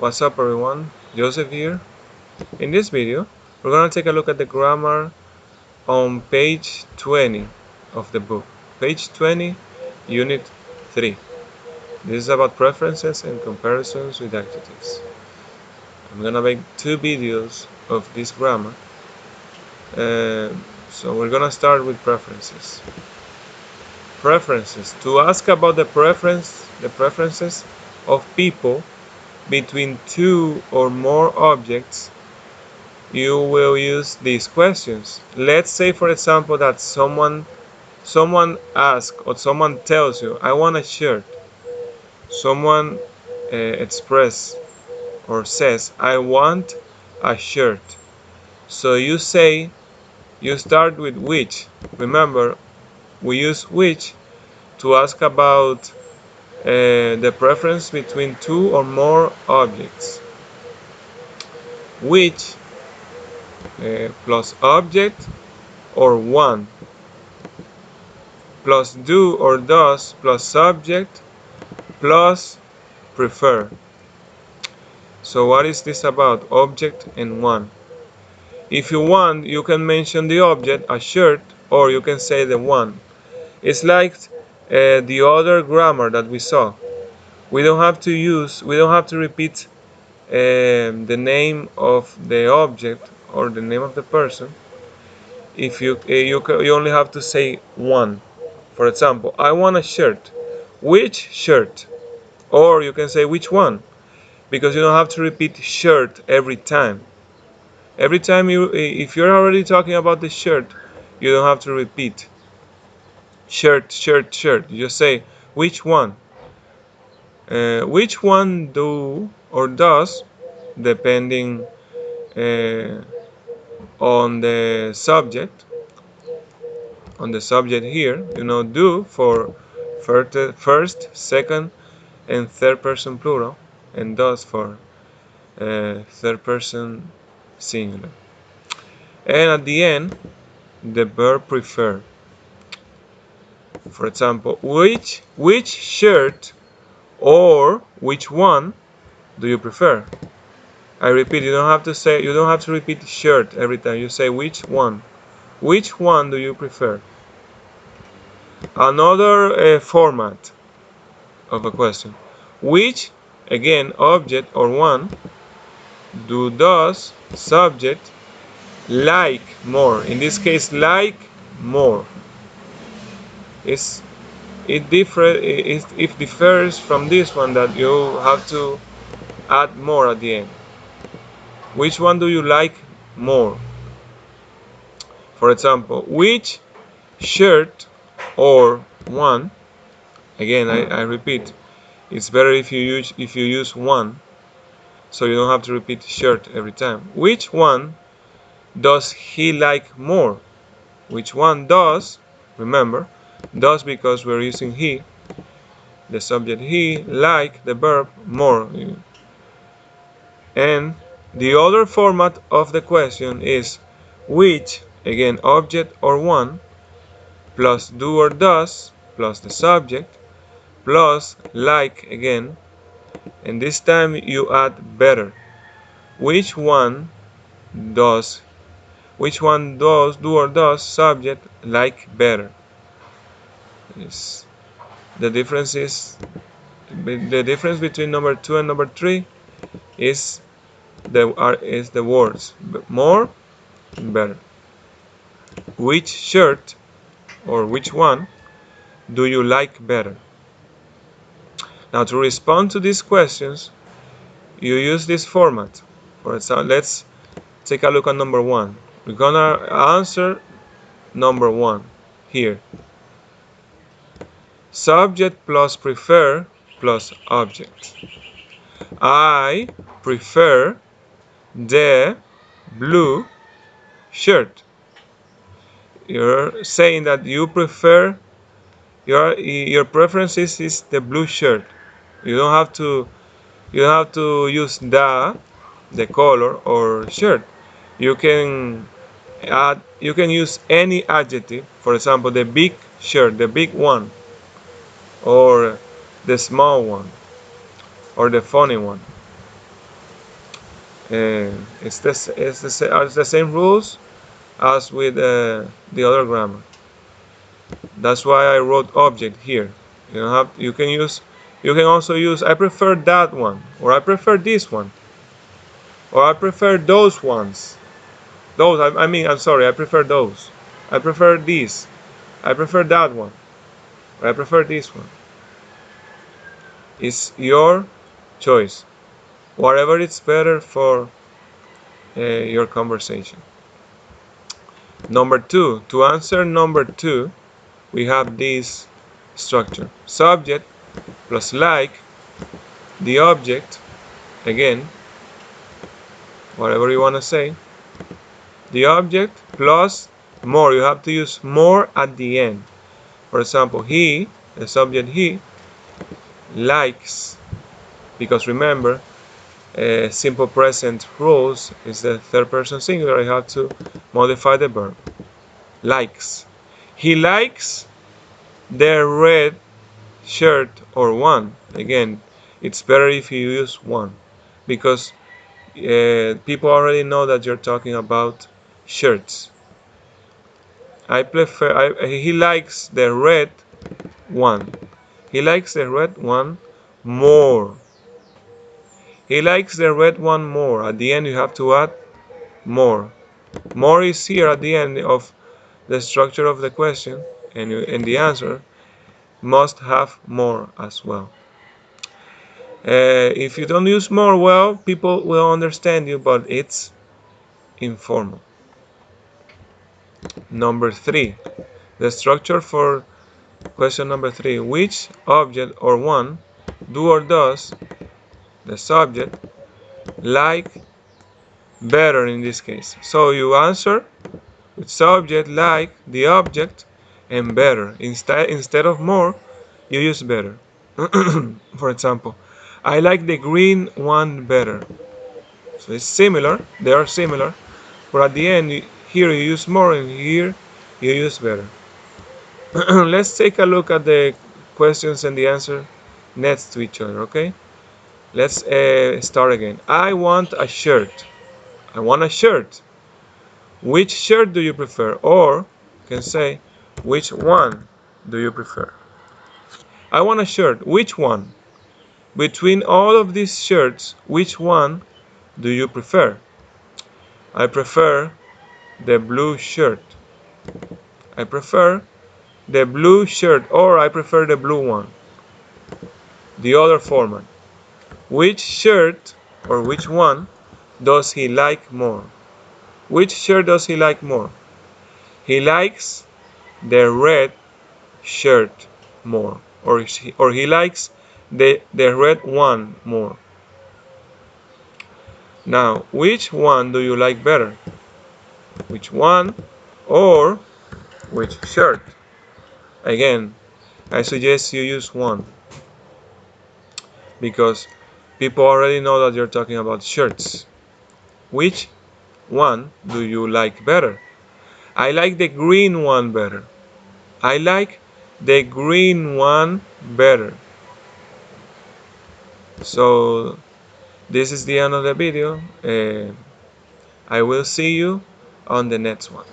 What's up everyone, Joseph here. In this video, we're going to take a look at the grammar on page 20 of the book. Page 20, unit 3. This is about preferences and comparisons with adjectives. I'm going to make 2 videos of this grammar. So we're going to start with preferences. Preferences. To ask about the preferences of people between two or more objects, you will use these questions. Let's say, for example, that someone asks or someone tells you, I want a shirt. Someone express or says, I want a shirt. So you start with which. Remember, we use which to ask about the preference between two or more objects. Which plus object or one plus do or does plus subject plus prefer. So what is this about? Object and one. If you want, you can mention the object, a shirt, or you can say the one. It's like the other grammar that we saw. We don't have to repeat the name of the object or the name of the person. If you only have to say one. For example, I want a shirt. Which shirt? Or you can say which one, because you don't have to repeat shirt every time. Every time if you're already talking about the shirt, you don't have to repeat shirt, shirt, shirt. You just say which one. Which one do or does, depending on the subject. On the subject here, do for first, second, and third person plural, and does for third person singular. And at the end, the verb prefer. For example, which shirt or which one do you prefer? I repeat, you don't have to repeat shirt every time. You say which one. Which one do you prefer? Another format of a question. Which, again, object or one, do, does, subject, like more. In this case, like more. It differs from this one, that you have to add more at the end. Which one do you like more? For example, which shirt or one. Again, I repeat, it's better if you use one, so you don't have to repeat shirt every time. Which one does he like more? Which one does? Remember, does because we're using he, the subject he, like the verb more. And the other format of the question is which, again, object or one, plus do or does, plus the subject, plus like again, and this time you add better. Which one does, do or does, subject, like better. The difference between number 2 and number 3 is the words more and better. Which shirt or which one do you like better? Now, to respond to these questions, you use this format. For example, let's take a look at number 1. We're gonna answer number 1 here. Subject plus prefer plus object. I prefer the blue shirt. You're saying that you prefer, your preference is the blue shirt. You don't have to use the color or shirt. You can use any adjective. For example, the big shirt, the big one, or the small one, or the funny one. It's the same rules as with the other grammar. That's why I wrote object here. You can also use I prefer that one, or I prefer this one, or I prefer those ones. I'm sorry, I prefer those. I prefer this. I prefer that one. Or I prefer this one. It's your choice. Whatever is better for your conversation. Number two, to answer number two, we have this structure. Subject plus like, the object, again, whatever you want to say, the object plus more. You have to use more at the end. For example, he, the subject he, likes, because remember, simple present rules is the third person singular. I have to modify the verb. Likes. He likes the red shirt or one. Again, it's better if you use one because people already know that you're talking about shirts. He likes the red one. He likes the red one more. He likes the red one more. At the end, you have to add more. More is here at the end of the structure of the question, and the answer must have more as well. If you don't use more, well, people will understand you, but it's informal. Number three, the structure for question number three. Which object or one do or does the subject like better in this case? So you answer with subject like, the object, and better. Instead of more, you use better. For example, I like the green one better. So it's similar, they are similar, but at the end, here you use more and here you use better. Let's take a look at the questions and the answer next to each other, okay? Let's start again. I want a shirt. I want a shirt. Which shirt do you prefer? Or you can say, which one do you prefer? I want a shirt. Which one? Between all of these shirts, which one do you prefer? I prefer the blue shirt. I prefer the blue shirt, or I prefer the blue one. The other format. Which shirt or which one does he like more? Which shirt does he like more? He likes the red shirt more, or he likes the red one more. Now, which one do you like better? Which one or which shirt? Again, I suggest you use one because people already know that you're talking about shirts. Which one do you like better? I like the green one better. I like the green one better. So this is the end of the video. I will see you on the next one.